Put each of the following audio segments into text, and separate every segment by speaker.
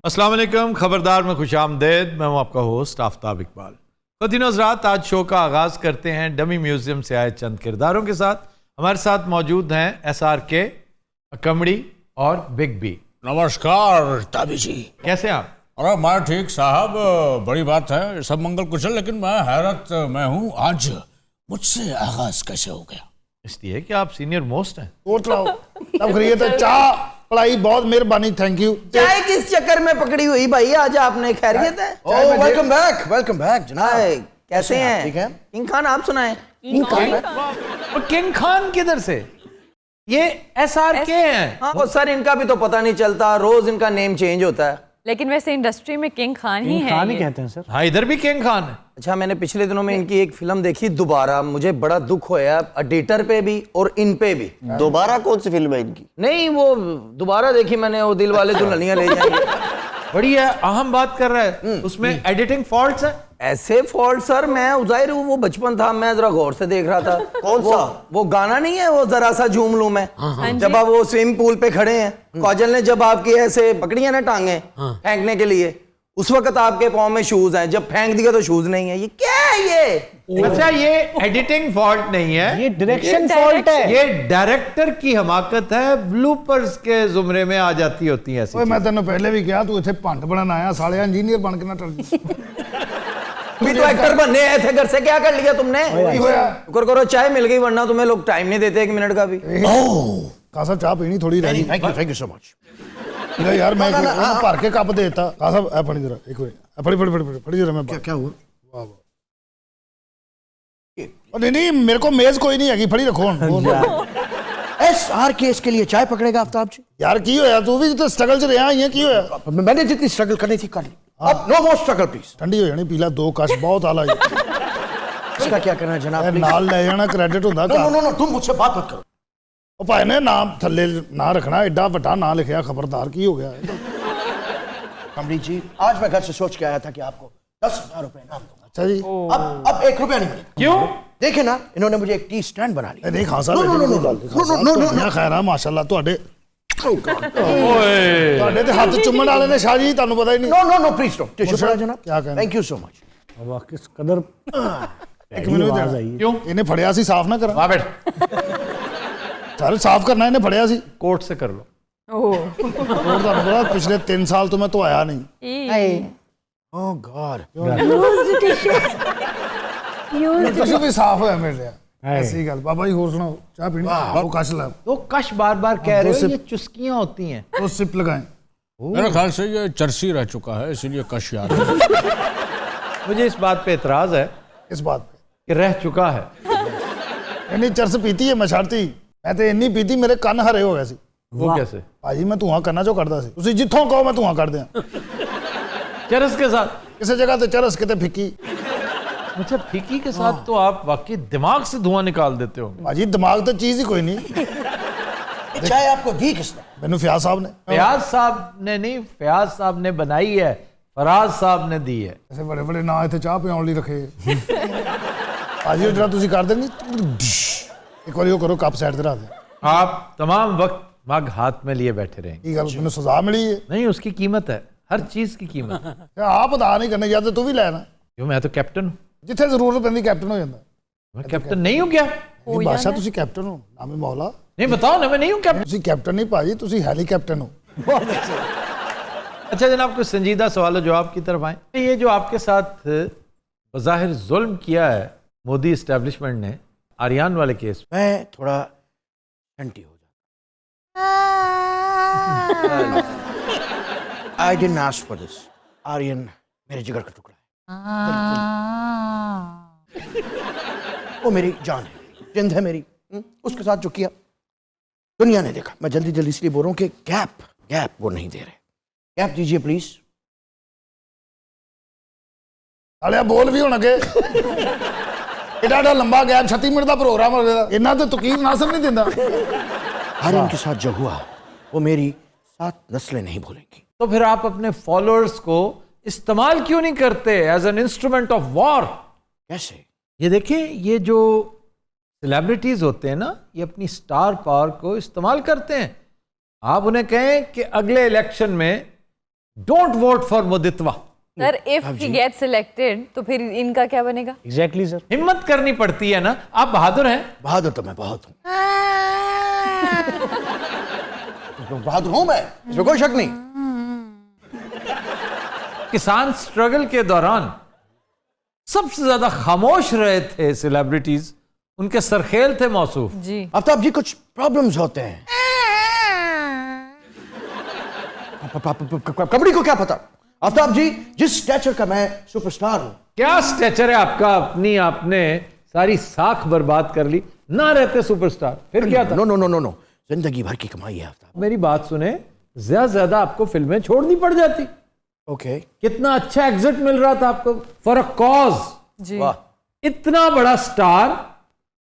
Speaker 1: अस्सलाम वालेकुम, खबरदार में खुशामदेद। मैं हूं आपका होस्ट आफ्ताब इकबाल। ख़ुदीन हज़रात, आज शो का आगाज़ करते हैं डमी म्यूज़ियम से आए चंद किरदारों के साथ। हमारे साथ मौजूद हैं SRK, कमड़ी और बिग बी।
Speaker 2: नमस्कार ताबी जी।
Speaker 1: कैसे हैं आप?
Speaker 2: अरे मैं ठीक साहब, बड़ी बात है, सब मंगल कुशल। लेकिन मैं हैरत में हूँ, आज मुझसे आगाज कैसे हो गया?
Speaker 1: इसलिए कि आप सीनियर मोस्ट हैं।
Speaker 3: और चलाओ तब खरीद है चाह पढ़ाई, बहुत मेहरबानी, थैंक यू।
Speaker 4: चाय किस चक्कर में पकड़ी हुई भाई? आज आपने खैरियत है?
Speaker 5: वेलकम बैक जनाब।
Speaker 4: कैसे हैं?
Speaker 5: ठीक है।
Speaker 4: किंग खान आप सुनाएं।
Speaker 1: और किंग खान किधर से? ये SRK हैं।
Speaker 4: हाँ वो सर, इनका भी तो पता नहीं चलता, रोज इनका नेम चेंज होता है।
Speaker 6: लेकिन वैसे इंडस्ट्री में किंग खान ही है।
Speaker 5: खान ही कहते हैं सर।
Speaker 1: हाँ, इधर भी किंग खान है।
Speaker 4: अच्छा, मैंने पिछले दिनों में इनकी एक फिल्म देखी दोबारा, मुझे बड़ा दुख होया, एडिटर पे भी और इन पे भी।
Speaker 5: दोबारा कौन सी फिल्म है इनकी?
Speaker 4: नहीं, वो दोबारा देखी मैंने, वो दिल वाले दुल्हनिया ले जाएंगे।
Speaker 1: बड़ी है, अहम बात कर रहा है। उसमें एडिटिंग फॉल्ट्स हैं।
Speaker 4: ऐसे फॉल्ट सर, मैं उजाहिर हूँ, वो बचपन था, मैं जरा गौर से देख रहा था।
Speaker 5: कौन सा?
Speaker 4: वो गाना नहीं है, वो जरा सा झूम लूं मैं।
Speaker 6: हाँ
Speaker 4: जब आप वो स्विमिंग पूल पे खड़े हैं, काजल ने जब आपकी ऐसे पकड़ी है ना टांगे फेंकने के लिए, उस वक्त आपके पाँव में शूज हैं, जब फेंक दिया तो शूज नहीं है। ये क्या है ये?
Speaker 1: अच्छा, ये एडिटिंग फॉल्ट नहीं है,
Speaker 5: ये डायरेक्शन फॉल्ट है।
Speaker 1: ये डायरेक्टर की हमाकत है। ब्लूपर्स के जुमरे में आ जाती होती है ऐसी
Speaker 3: ओए मैं
Speaker 1: चीजें।
Speaker 3: तेन पहले भी कहा तू इतने भंड बनन आया, साले इंजीनियर बन के ना टल जी।
Speaker 4: भी तो एक्टर बनने आए थे, घर से क्या कर लिया तुमने?
Speaker 3: की होया?
Speaker 4: शुक्र करो चाय मिल गई, वरना तुम्हें लोग टाइम नहीं देते 1 मिनट का भी।
Speaker 3: कासा चाह पीनी थोड़ी रही।
Speaker 5: Thank you so much.
Speaker 3: यार मैं भर के कप देता। कासा ए फड़ी जरा एक मिनट, फड़ी जरा मैं।
Speaker 5: क्या हुआ?
Speaker 3: वाह वाह। नहीं नहीं, मेरे को मेज कोई नहीं हैगी, फड़ी रखो
Speaker 5: SRK के लिए चाय पकड़ेगा आफ्ताब जी।
Speaker 3: यार की होया? तू भी तो स्ट्रगल च रहा है, की होया?
Speaker 5: मैंने जितनी स्ट्रगल करनी थी कर ली। अब नो मोर स्ट्रगल प्लीज।
Speaker 3: ठंडी हो जानी, पीला 2 कश बहुत आला है।
Speaker 5: इसका क्या करना है जनाब? please?
Speaker 3: नाल ले जाना, क्रेडिट होता।
Speaker 5: नो नो नो, तुम मुझसे बात मत करो।
Speaker 3: ਉਹ ਭਾਈ ਨੇ ਨਾਮ ਥੱਲੇ ਨਾ ਰੱਖਣਾ, ਐਡਾ ਵੱਡਾ ਨਾਂ ਲਿਖਿਆ, ਖਬਰਦਾਰ ਕੀ ਹੋ ਗਿਆ?
Speaker 5: कमरी जी, आज मैं घर से सोच के आया था कि आपको 10,000 रुपए इनाम दूंगा।
Speaker 3: अच्छा जी।
Speaker 5: अब 1 रुपया नहीं मिलेगा।
Speaker 1: क्यों?
Speaker 5: देखे ना, इन्होंने मुझे एक टी स्टैंड बना लिया।
Speaker 3: नहीं खासा ਖੈਰ ਆ ਮਾਸ਼ਾਅੱਲਾ ਤੁਹਾਡੇ
Speaker 1: ओए,
Speaker 3: ਤੁਹਾਡੇ ਤੇ ਹੱਥ ਚੁੰਮਣ ਵਾਲੇ ਨੇ ਸ਼ਾਹ ਜੀ, ਤੁਹਾਨੂੰ ਪਤਾ ਹੀ ਨਹੀਂ।
Speaker 5: No no no please no. Tissue पड़ा जनाब?
Speaker 3: क्या कहना?
Speaker 5: Thank you so much.
Speaker 3: ਵਾਹ ਕਿਸ ਕਦਰ ਇੱਕ ਮੈਨੂੰ ਵੀ ਦੇਣਾ।
Speaker 1: क्यों?
Speaker 3: ਇਹਨੇ ਫੜਿਆ ਸੀ, ਸਾਫ਼ ਨਾ ਕਰਾਂ।
Speaker 1: वहाँ बैठ,
Speaker 3: ਸਾਰੇ ਸਾਫ਼ ਕਰਨਾ, ਇਹਨੇ ਫੜਿਆ ਸੀ।
Speaker 1: कोर्ट से कर लो।
Speaker 6: ओह,
Speaker 3: ਹੋਰ ਤੁਹਾਨੂੰ ਪਤਾ ਪਿਛਲੇ 3 ਸਾਲ ਤੋਂ ਮੈਂ ਧੋਇਆ ਨਹੀਂ।
Speaker 5: ओह गॉड।
Speaker 3: ਤੁਸੀਂ ਵੀ ਸਾਫ਼ ਹੋਇਆ ਮਿਲ ਰਿਹਾ। ਐਸੀ ਗੱਲ। ਬਾਬਾ ਜੀ ਹੋਰ ਸੁਣਾਓ, ਚਾਹ ਪੀਣੀ? ਉਹ ਕਸ਼ ਲਾ,
Speaker 1: तो कश बार बार कह रहे हो, ये चुस्कियां होती हैं।
Speaker 3: ਉਹ ਸਿਪ ਲਗਾएं।
Speaker 2: मेरे ख्याल से ये चरसी रह चुका है, इसीलिए कश याद है।
Speaker 1: मुझे इस बात पे एतराज है
Speaker 3: इस बात पे
Speaker 1: कि रह चुका है।
Speaker 3: ਇੰਨੀ ਚਰਸ ਪੀਤੀ ਹੈ ਮੈਂ ਛੱਡਤੀ। ਮੈਂ ਤੇ ਇੰਨੀ ਪੀਤੀ ਮੇਰੇ ਕੰਨ ਹਰੇ ਹੋ ਗਏ ਸੀ।
Speaker 1: वो कैसे?
Speaker 3: ਭਾਜੀ ਮੈਂ ਧੂਆਂ ਕੰਨਾਂ ਚੋਂ ਕੱਢਦਾ ਸੀ। ਤੁਸੀਂ ਜਿੱਥੋਂ ਕਹੋ ਮੈਂ ਧੂਆਂ ਕੱਢ ਦਿਆਂ।
Speaker 1: चरस के साथ?
Speaker 3: ਕਿਸੇ ਜਗ੍ਹਾ ਤੇ ਚਰਸ, ਕਿਤੇ ਫਿੱਕੀ।
Speaker 1: अच्छा, फीकी के साथ तो आप वाकई दिमाग से धुआं निकाल देते होंगे।
Speaker 3: ਭਾਜੀ ਦਿਮਾਗ ਤਾਂ ਚੀਜ਼ ਹੀ ਕੋਈ ਨਹੀਂ।
Speaker 5: चाय आपको दी किसने?
Speaker 3: ਮੈਨੂੰ ਫਿਆਜ਼ ਸਾਹਿਬ ਨੇ।
Speaker 1: फयाज साहब ने नहीं, फयाज साहब ने बनाई है, फराज साहब ने दी है।
Speaker 3: ਐਸੇ ਬੜੇ ਬੜੇ ਨਾਂ ਇੱਥੇ ਚਾਹ ਪਿਆਉਣ ਲਈ ਰੱਖੇ। ਭਾਜੀ ਉਹ ਜਿਹੜਾ ਤੁਸੀਂ ਕਰਦੇ ਨਹੀਂ, ਇੱਕ ਵਾਰੀ ਉਹ ਕਰੋ, ਕੱਪ ਸਾਈਡ ਤੇ ਰੱਖ ਦੇ।
Speaker 1: आप तमाम वक्त मग हाथ में लिए बैठे रहेंगे।
Speaker 3: ਕੀ ਗੱਲ ਮੈਨੂੰ ਸਜ਼ਾ ਮਿਲੀ ਹੈ?
Speaker 1: नहीं, उसकी कीमत है, हर चीज की कीमत है।
Speaker 3: ਤੇ ਆਪ ਅਦਾ ਨਹੀਂ ਕਰਨੇ, ਜਾਂ ਤੇ ਤੂੰ ਵੀ ਲੈ ਨਾ।
Speaker 1: क्यों? मैं तो कैप्टन हूँ।
Speaker 3: ਜਿੱਥੇ ਜ਼ਰੂਰਤ ਪੈਂਦੀ ਕੈਪਟਨ ਹੋ ਜਾਂਦਾ।
Speaker 1: मैं कैप्टन नहीं हूँ क्या?
Speaker 3: ਇਹ ਬਾਦਸ਼ਾਹ ਤੁਸੀਂ ਕੈਪਟਨ ਹੋ, ਨਾਮੇ ਮੌਲਾ।
Speaker 1: नहीं, बताओ ना, मैं नहीं हूँ कैप्टन।
Speaker 3: ਤੁਸੀਂ ਕੈਪਟਨ ਨਹੀਂ ਭਾਜੀ, ਤੁਸੀਂ ਹੈਲੀ ਕੈਪਟਨ ਹੋ।
Speaker 1: अच्छा जनाब, कुछ संजीदा सवाल जवाब की तरफ आए। ये जो आपके साथ बज़ाहिर जुल्म किया है मोदी इस्टेब्लिशमेंट ने आर्यान वाले केस में,
Speaker 5: मैं थोड़ा एंटी हो जाता। I didn't ask for this. Aryan मेरे जिगर का टुकड़ा है। वो मेरी जान है, जिंद है मेरी। उसके साथ जो किया दुनिया ने देखा। मैं जल्दी जल्दी इसलिए बोल रहा हूँ कि गैप वो नहीं दे रहे। गैप दीजिए प्लीज।
Speaker 3: ਸਾਲਿਆ ਬੋਲ ਵੀ ਹੁਣ ਅੱਗੇ। ਏਡਾ ਲੰਬਾ ਗੈਪ, 36 ਮਿੰਟ ਦਾ ਪ੍ਰੋਗਰਾਮ ਹੋ ਗਿਆ। ਇਹਨਾਂ ਤੇ ਤਕੀਰ ਨਾਸਰ ਨਹੀਂ ਦਿੰਦਾ।
Speaker 5: आर्यन के साथ जो हुआ वो मेरी 7 नस्लें नहीं भूलेंगी।
Speaker 1: तो फिर आप अपने फॉलोअर्स को इस्तेमाल क्यों नहीं करते as an instrument of war?
Speaker 5: कैसे?
Speaker 1: ये देखिए, ये जो सेलिब्रिटीज होते हैं ना, ये अपनी स्टार पावर को इस्तेमाल करते हैं। आप उन्हें कहें कि अगले इलेक्शन में don't vote for Muditva.
Speaker 6: Sir if he get selected तो फिर इनका क्या बनेगा?
Speaker 5: Exactly sir.
Speaker 1: हिम्मत करनी पड़ती है ना, आप बहादुर हैं।
Speaker 5: बहादुर तो मैं बहुत हूं। तो बहादुर हूं मैं, इसमें कोई शक नहीं।
Speaker 1: किसान स्ट्रगल के दौरान सबसे ज्यादा खामोश रहे थे सेलिब्रिटीज, उनके सरखेल थे मौसूफ।
Speaker 6: जी
Speaker 5: आफ्ताब जी कुछ प्रॉब्लम्स होते हैं। कबड्डी को क्या पता? आफ्ताब जी जिस स्टैचर का मैं सुपरस्टार हूं।
Speaker 1: क्या स्टेचर है आपका? अपनी आपने सारी साख बर्बाद कर ली, ना रहते सुपरस्टार फिर क्या था?
Speaker 5: No no no no no, जिंदगी भर की कमाई है आफ्ताब।
Speaker 1: मेरी बात सुने, ज्यादा से ज्यादा आपको फिल्में छोड़नी पड़ जाती।
Speaker 5: ओके
Speaker 1: कितना अच्छा एग्जिट मिल रहा था आपको फॉर अ कॉज।
Speaker 6: जी
Speaker 1: इतना बड़ा स्टार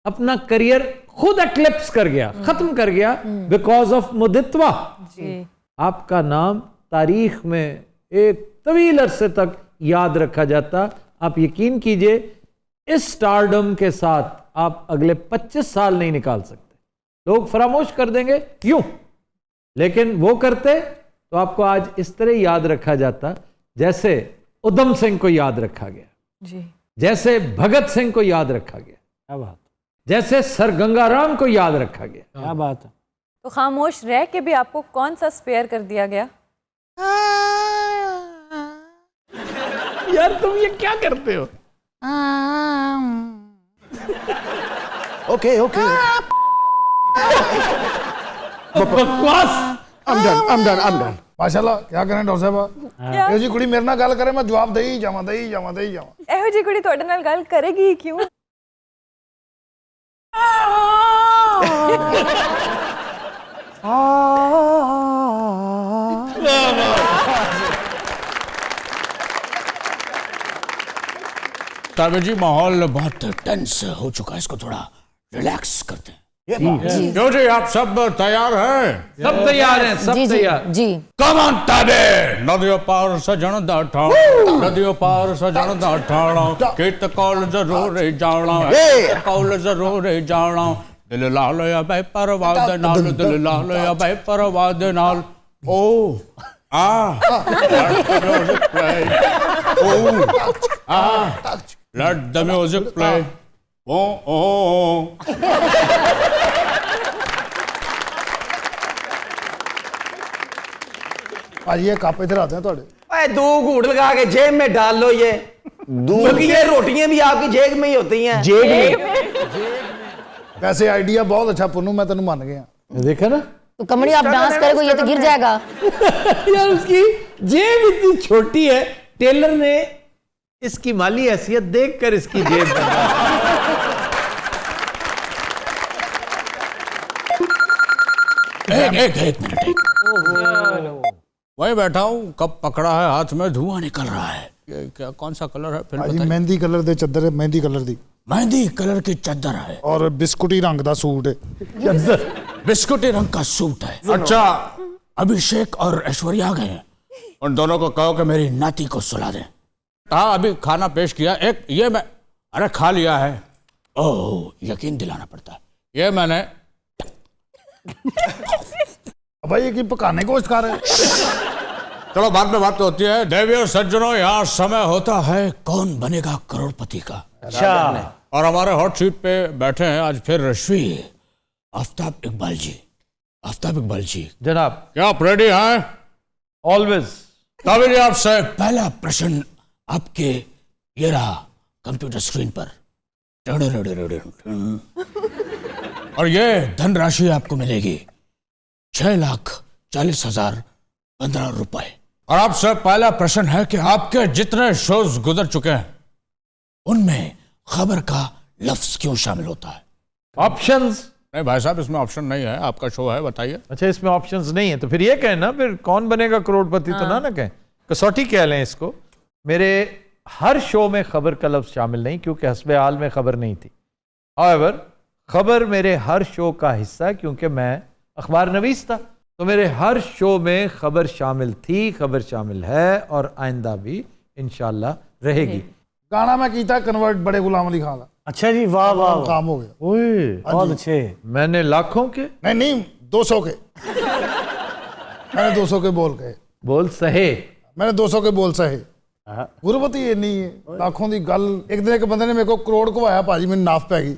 Speaker 1: अपना करियर खुद एक्लिप्स कर गया, खत्म कर गया बिकॉज ऑफ मुदित्वा।
Speaker 6: जी
Speaker 1: आपका नाम तारीख में एक तवील अरसे तक याद रखा जाता। आप यकीन कीजिए इस स्टारडम के साथ आप अगले 25 साल नहीं निकाल सकते। लोग फरामोश कर देंगे यूं, लेकिन वो करते तो आपको आज इस तरह याद रखा जाता जैसे उधम सिंह को याद रखा गया,
Speaker 6: जी
Speaker 1: जैसे भगत सिंह को याद रखा गया, क्या बात, जैसे सर गंगाराम को याद रखा गया, क्या बात है।
Speaker 6: तो खामोश रह के भी आपको कौन सा स्पेयर कर दिया गया?
Speaker 1: यार तुम ये क्या करते हो?
Speaker 5: ओके ओके,
Speaker 1: बकवास।
Speaker 5: I'm done।
Speaker 3: माशाल्लाह क्या करें डॉक्टर साहब, ਇਹ ਜੀ ਕੁੜੀ ਮੇਰੇ ਨਾਲ ਗੱਲ ਕਰੇ ਮੈਂ ਜਵਾਬ ਦੇ ਹੀ ਜਾਵਾਂ।
Speaker 6: ਇਹੋ ਜੀ ਕੁੜੀ ਤੁਹਾਡੇ ਨਾਲ ਗੱਲ ਕਰੇਗੀ ਹੀ ਕਿਉਂ?
Speaker 2: ताबे जी माहौल बहुत टेंस हो चुका है, इसको थोड़ा रिलैक्स करते हैं। क्यों जी आप सब तैयार हैं?
Speaker 1: सब तैयार हैं, सब तैयार।
Speaker 7: जी
Speaker 2: कम ऑन ताबे। नदियों पार सजन दा ठाण, नदियों पार सजन दा ठाण, कित कॉल जरूर जाना, कॉल जरूर जाना, दिल लाल या बे परवाह दे नाल, दिल लाल या बे परवाह दे नाल। ओ let the music play.
Speaker 3: ਭਾਜੀ ਇਹ ਕੱਪ ਇੱਥੇ ਰੱਖਦੇ ਆ ਤੁਹਾਡੇ।
Speaker 4: अरे 2 घूंट लगा के जेब में डाल लो ये, क्योंकि ये रोटियां भी आपकी जेब में ही होती हैं।
Speaker 5: जेब में
Speaker 3: वैसे आइडिया बहुत अच्छा पुन्नू, मैं तेन मान गया।
Speaker 1: देखा ना
Speaker 7: तो कमड़ी आप डांस करेगो ये तो गिर जाएगा।
Speaker 1: यार उसकी जेब इतनी छोटी है, टेलर ने इसकी माली हैसियत देखकर इसकी जेब
Speaker 2: एक मिनट, वही बैठा हूँ, कब पकड़ा है हाथ में, धुआं निकल रहा है। ये क्या, कौन सा कलर है? फिर
Speaker 3: ਭਾਜੀ
Speaker 2: बताइए।
Speaker 3: ਮਹਿੰਦੀ ਕਲਰ ਦੇ ਚੱਦਰ, ਮਹਿੰਦੀ ਕਲਰ ਦੀ
Speaker 2: मेहंदी कलर की चादर है
Speaker 3: ਔਰ ਬਿਸਕੁਟੀ ਰੰਗ ਦਾ ਸੂਟ ਹੈ।
Speaker 2: बिस्कुटी रंग का सूट है। अच्छा, अभिषेक और ऐश्वर्या आ गए हैं, उन दोनों को कहो कि मेरी नाती को सुला दें। हाँ अभी खाना पेश किया, एक ये मैं अरे खा लिया है। ओह यकीन दिलाना पड़ता है, ये मैंने
Speaker 3: भाई ये की पकाने गोश्त खा रहे हैं?
Speaker 2: चलो बाद में बात तो होती है। देवी और सज्जनों, यहाँ समय होता है कौन बनेगा करोड़पति का।
Speaker 5: अच्छा,
Speaker 2: और हमारे हॉट सीट पे बैठे हैं आज फिर रश्मि आफ्ताब इकबाल जी। आफ्ताब इकबाल जी,
Speaker 1: जनाब।
Speaker 2: क्या आप रेडी हैं?
Speaker 1: ऑलवेज।
Speaker 2: ताबे जी आपसे पहला प्रश्न आपके ये रहा कंप्यूटर स्क्रीन पर, और ये धनराशि आपको मिलेगी 6,40,15 रुपए। और आपसे पहला प्रश्न है कि आपके जितने शोज गुजर चुके हैं उनमें खबर का लफ्ज क्यों शामिल होता है?
Speaker 1: ऑप्शंस?
Speaker 2: नहीं भाई साहब, इसमें ऑप्शन नहीं है, आपका शो है, बताइए।
Speaker 1: अच्छा, इसमें ऑप्शंस नहीं है तो फिर ये कहें ना, फिर कौन बनेगा करोड़पति तो ना कहें, कसौटी कह लें इसको। मेरे हर शो में खबर का लफ्ज शामिल नहीं, क्योंकि हस्बे हाल में खबर नहीं थी। हाउएवर खबर मेरे हर शो का हिस्सा है, क्योंकि मैं अखबार नवीस था, तो मेरे हर शो में खबर शामिल थी, खबर शामिल है और आइंदा भी इंशाल्लाह रहेगी।
Speaker 3: गाना मैं कीता कन्वर्ट बड़े गुलाम अली खान का।
Speaker 5: अच्छा जी, वाह वाह वाह,
Speaker 3: काम हो गया।
Speaker 1: ओए,
Speaker 5: बहुत अच्छे।
Speaker 1: मैंने लाखों के
Speaker 3: नहीं 200 के मैंने 200 के बोल के
Speaker 1: बोल सहे।
Speaker 3: मैंने 200 के बोल सहे गुरबत ही इन्नी है लाखों की गल एक दिन एक बंदे ने मेरे को करोड़ घवाया भाजी मैंने नाफ पै गई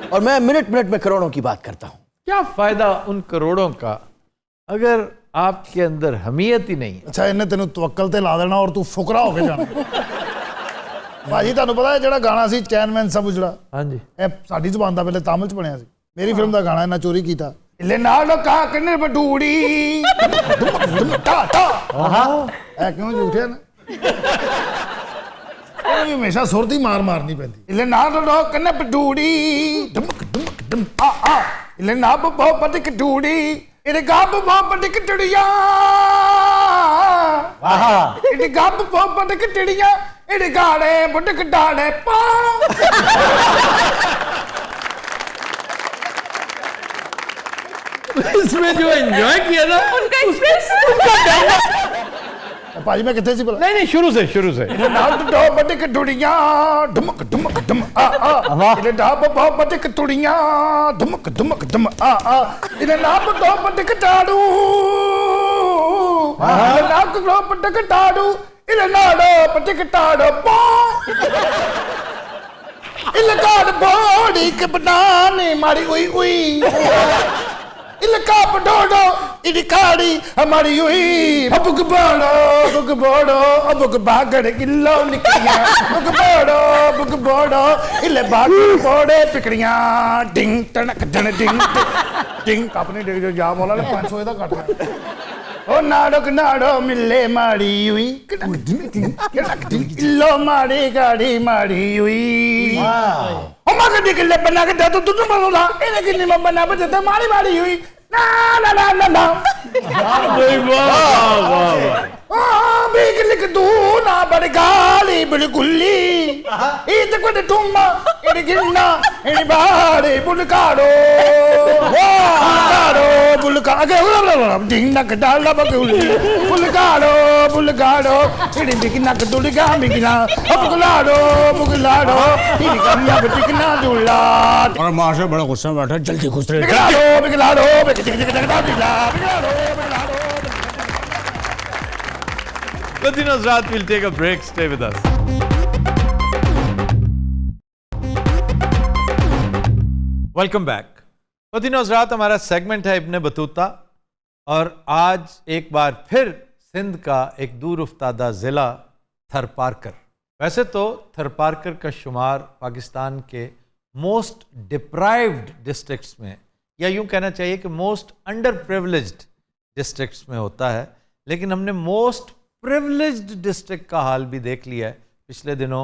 Speaker 5: और मैं मिनट मिनट में करोड़ों की बात करता हूँ।
Speaker 1: क्या फायदा उन करोड़ों का अगर आपके अंदर हमीयत ही नहीं है।
Speaker 3: अच्छा इन्हें तेन तवक्कल ते ला देना और तू फुकरा हो के जाना भाजी तुहानू पता है ਜਿਹੜਾ ਗਾਣਾ ਸੀ ਚੈਨਮੈਨ ਸਭ ਉਜੜਾ
Speaker 1: ਹਾਂਜੀ
Speaker 3: ਇਹ ਸਾਡੀ ਜ਼ੁਬਾਨ ਦਾ ਪਹਿਲੇ ਤਾਮਿਲ ਚ ਬਣਿਆ ਸੀ ਮੇਰੀ ਫਿਲਮ ਦਾ ਗਾਣਾ ਇਹਨਾਂ ਚੋਰੀ ਕੀਤਾ ਲੈ ਨਾਲ ਕਾਕਨੇ ਬਡੂੜੀ ਤਾ ਤਾ ਇਹ ਕਿਉਂ ਝੂਠਿਆ ਨਾ ਇਹ ਹਮੇਸ਼ਾ ਸੁਰ ਦੀ ਮਾਰ ਮਾਰਨੀ ਪੈਂਦੀ ਲੈ ਨਾਲ ਕੰਨੇ ਬਡੂੜੀ ਧਮਕ ਧਮਕ ਧਮ ਆ ਆ ਲੈ ਨਾ ਬੋ ਪਟਕ ਡੂੜੀ ਇਹਦੇ ਗੱਬ ਬੋ ਪਟਕ ਟੜੀਆਂ ਆਹਾ ਇਹਦੇ ਗੱਬ ਬੋ ਪਟਕ ਟੜੀਆਂ ਇਹਦੇ ਗਾੜੇ ਬੁੱਢਕ ਡਾੜੇ ਪਾ
Speaker 1: इसमें जो एंजॉय किया ना
Speaker 6: उनका एक्सप्रेशन
Speaker 3: ਭਾਜੀ ਮੈਂ ਕਿੱਥੇ ਸੀ ਭਲਾ
Speaker 1: नहीं नहीं शुरू से
Speaker 3: ਨਾਲ ਡੋ ਬਟਕ ਟੁੜੀਆਂ ਧਮਕ ਧਮਕ ਧਮ ਆ ਆ ਇਹਦੇ ਡੱਬ ਬੋ ਬਟਕ ਟੁੜੀਆਂ ਧਮਕ ਧਮਕ ਧਮ ਆ ਆ ਇਹਦੇ ਨਾਲ ਡੋ ਬਟਕ ਟਾੜੂ ਇਹਦੇ ਨਾਲ ਡੋ ਬਟਕ ਟਾੜੂ ਇਹਦੇ ਨਾਲ ਬਟਕ ਟਾੜੋ ਪਾ ਇਹਦੇ ਕਾੜ ਬੋੜੀ ਕੇ ਬਨਾਨੇ ਮਾਰੀ ਉਈ ਉਈ इलका पडोडो इडिकाड़ी हमारी हुई अबुक बोड़ो अबुक बागड़ किलो निकलियां अबुक बोड़ो इले बागड़ बोड़े पिकड़ियां डिंग टनक डन डिंग डिंग अपने जो जाम वाला ने 500 दा कट ओ नाड़ो मिले मारी हुई कटक डिंग इल्लो मारी गाड़ी मारी हुई ओ मगर निकले बना के दे तू बोला इने किन्नी में बना बजे ते मारी हुई ना बिक तू ना बड़ी गाली बड़ी गुल्ली इत को टुम्मा इड गिन्ना इड बाड़े बुलकाड़ो बुलका अगे डिंग नक डाला बकुली बुलकाड़ो इड बिकना दुलगा बिकना बुगलाड़ो इड कमिया बिकना दुला
Speaker 2: और माँ से बड़ा गुस्सा में बैठा जल्दी घुस रहे
Speaker 3: बिगलाड़ो
Speaker 1: Kadin Hazrat will take a break. Stay with us. Welcome back. Kadin Hazrat हमारा सेगमेंट है इब्ने बतूता और आज एक बार फिर सिंध का एक दूर उफ्तादा ज़िला थरपारकर। वैसे तो थरपारकर का शुमार पाकिस्तान के मोस्ट डिप्राइव्ड डिस्ट्रिक्ट्स में या यूं कहना चाहिए कि मोस्ट अंडर प्रिविलेज्ड डिस्ट्रिक्ट्स में होता है, लेकिन हमने मोस्ट प्रिविलेज्ड डिस्ट्रिक्ट का हाल भी देख लिया है। पिछले दिनों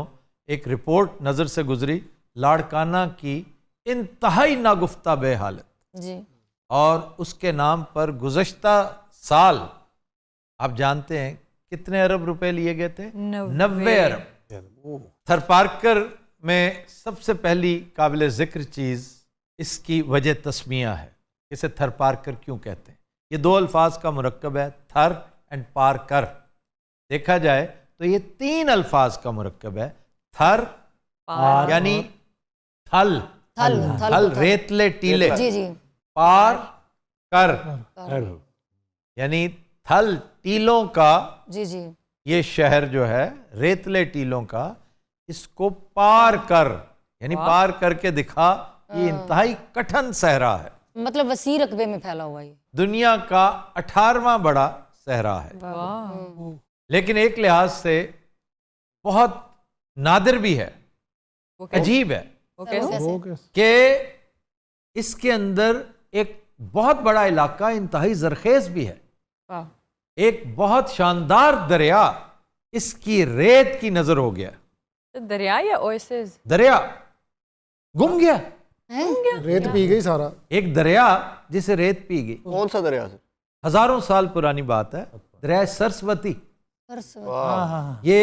Speaker 1: एक रिपोर्ट नज़र से गुजरी लाड़काना की इंतहाई नागुफ्ता बे हालत
Speaker 7: जी,
Speaker 1: और उसके नाम पर गुज़श्ता साल आप जानते हैं कितने अरब रुपए लिए गए थे? 90 अरब। थरपारकर में सबसे पहली काबिल ज़िक्र चीज़ इसकी वजह तस्मिया है। इसे थरपारकर क्यों कहते हैं? ये दो अल्फाज का मुरक्कब है, थर एंड पारकर। देखा जाए तो ये 3 अल्फाज का मुरक्कब है। थर यानी थल थल रेतले टीले,
Speaker 7: जी जी,
Speaker 1: पार कर यानी थल टीलों का
Speaker 7: जी जी,
Speaker 1: ये शहर जो है रेतले टीलों का, इसको पार कर यानी पार करके दिखा। ये इंतहाई कठिन सहरा है,
Speaker 7: मतलब वसी रकबे में फैला हुआ ये।
Speaker 1: दुनिया का 18वां बड़ा सहरा है, लेकिन एक लिहाज से बहुत नादिर भी है, अजीब है कि इसके अंदर एक बहुत बड़ा इलाका इंतहाई जरखेज भी है। एक बहुत शानदार दरिया इसकी रेत की नजर हो गया।
Speaker 6: दरिया या ओएसिस?
Speaker 1: दरिया गुम गया,
Speaker 3: रेत पी गई सारा।
Speaker 1: एक दरिया जिसे रेत पी गई।
Speaker 5: कौन सा दरिया से?
Speaker 1: हजारों साल पुरानी बात है, दरिया सरस्वती। ये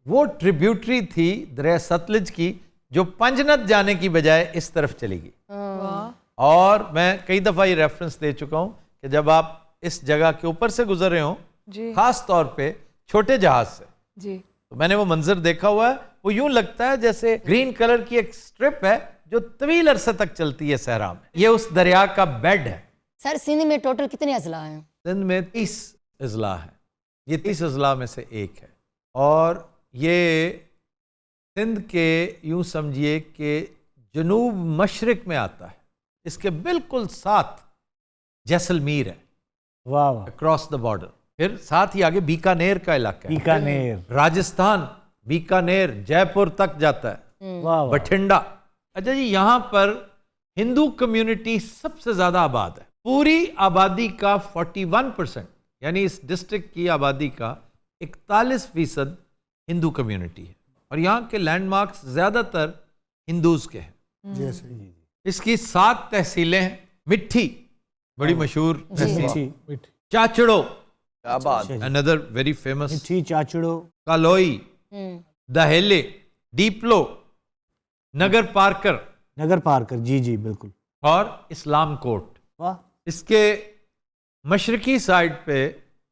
Speaker 1: वो ट्रिब्यूटरी थी दरिया सतलज की जो पंजनत जाने की बजाय इस तरफ चली गई। और मैं कई दफ़ा ये रेफरेंस दे चुका हूँ कि जब आप इस जगह के ऊपर से गुजर रहे हो, खास तौर पे छोटे जहाज से,
Speaker 6: जी,
Speaker 1: तो मैंने वो मंजर देखा हुआ है। वो यूं लगता है जैसे ग्रीन कलर की एक स्ट्रिप है जो तवील अरसे तक चलती है सहरा में। ये उस दरिया का बेड है।
Speaker 7: सर सिंध में टोटल कितने अजला हैं?
Speaker 1: सिंध में 30 अजला है, ये 30 अजला में से एक है और ये सिंध के यूं समझिए कि जनूब मशरिक में आता है। इसके बिल्कुल साथ जैसलमेर है,
Speaker 8: वाह वाह,
Speaker 1: अक्रॉस द बॉर्डर। फिर साथ ही आगे बीकानेर का इलाका है,
Speaker 8: बीकानेर,
Speaker 1: राजस्थान, बीकानेर, जयपुर तक जाता है,
Speaker 8: वाह वाह,
Speaker 1: बठिंडा। अच्छा जी, यहाँ पर हिंदू कम्युनिटी सबसे ज्यादा आबाद है। पूरी आबादी का 41%, यानी इस डिस्ट्रिक्ट की आबादी का 41% हिंदू कम्युनिटी है और यहाँ के लैंडमार्क्स ज्यादातर हिंदूज के हैं। इसकी 7 तहसीलें हैं। मिट्टी बड़ी मशहूर तहसील,
Speaker 8: मिठी
Speaker 1: चाचड़ो
Speaker 4: क्या बात है।
Speaker 1: अनदर वेरी फेमस,
Speaker 8: मिठी चाचड़ो,
Speaker 1: कालोई, दहेले, डीपलो, नगर पार्कर
Speaker 8: नगर पार्कर, जी जी बिल्कुल,
Speaker 1: और इस्लाम कोट।
Speaker 8: वाह,
Speaker 1: इसके मशरकी साइड पे